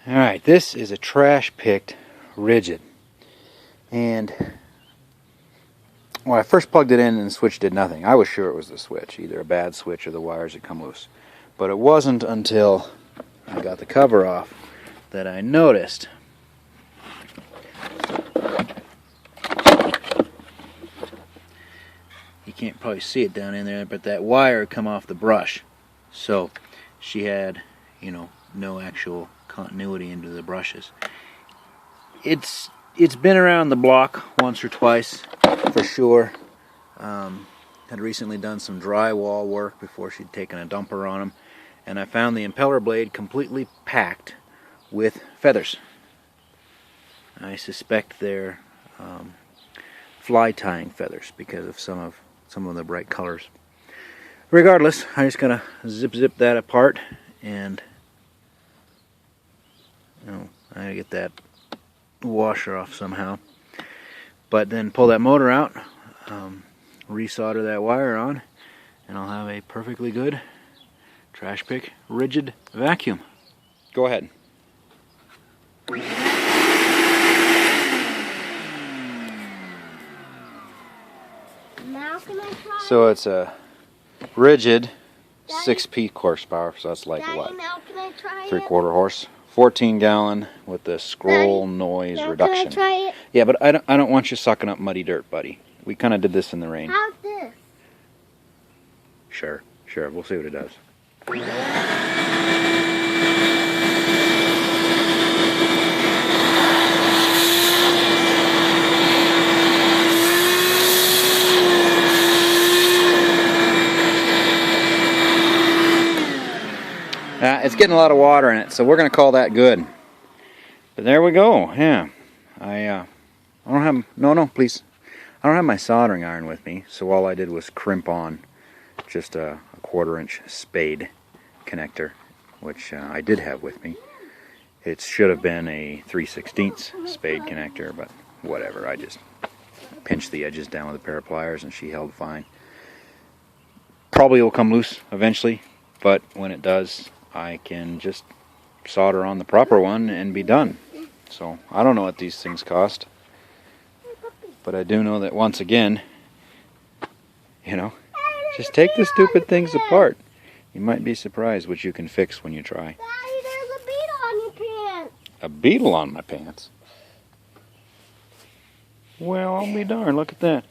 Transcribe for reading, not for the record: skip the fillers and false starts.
Alright, this is a trash-picked Ridgid. And when I first plugged it in and the switch did nothing, I was sure it was the switch, either a bad switch or the wires had come loose. But it wasn't until I got the cover off that I noticed. You can't probably see it down in there, but that wire had come off the brush. So she had, you know, no actual continuity into the brushes. It's been around the block once or twice for sure. Had recently done some drywall work before she'd taken a dumper on them, and I found the impeller blade completely packed with feathers. I suspect they're fly tying feathers because of some of the bright colors. Regardless, I just gotta zip that apart, and I gotta get that washer off somehow. But then pull that motor out, resolder that wire on, and I'll have a perfectly good trash pick Ridgid vacuum. Go ahead. So it's a Ridgid 6 horsepower, so that's like what? 3/4 horse. 14-gallon with the scroll noise reduction. Can I try it? Yeah, but I don't want you sucking up muddy dirt, buddy. We kind of did this in the rain. How's this? Sure. We'll see what it does. It's getting a lot of water in it, so we're going to call that good. But there we go. Yeah, I don't have please. I don't have my soldering iron with me, so all I did was crimp on just a 1/4-inch spade connector, which I did have with me. It should have been a 3/16 spade connector, but whatever. I just pinched the edges down with a pair of pliers, and she held fine. Probably will come loose eventually, but when it does, I can just solder on the proper one and be done. So I don't know what these things cost, but I do know that once again, you know, just take the stupid things apart. You might be surprised what you can fix when you try. Daddy, there's a beetle on your pants. A beetle on my pants? Well, I'll be darned, look at that.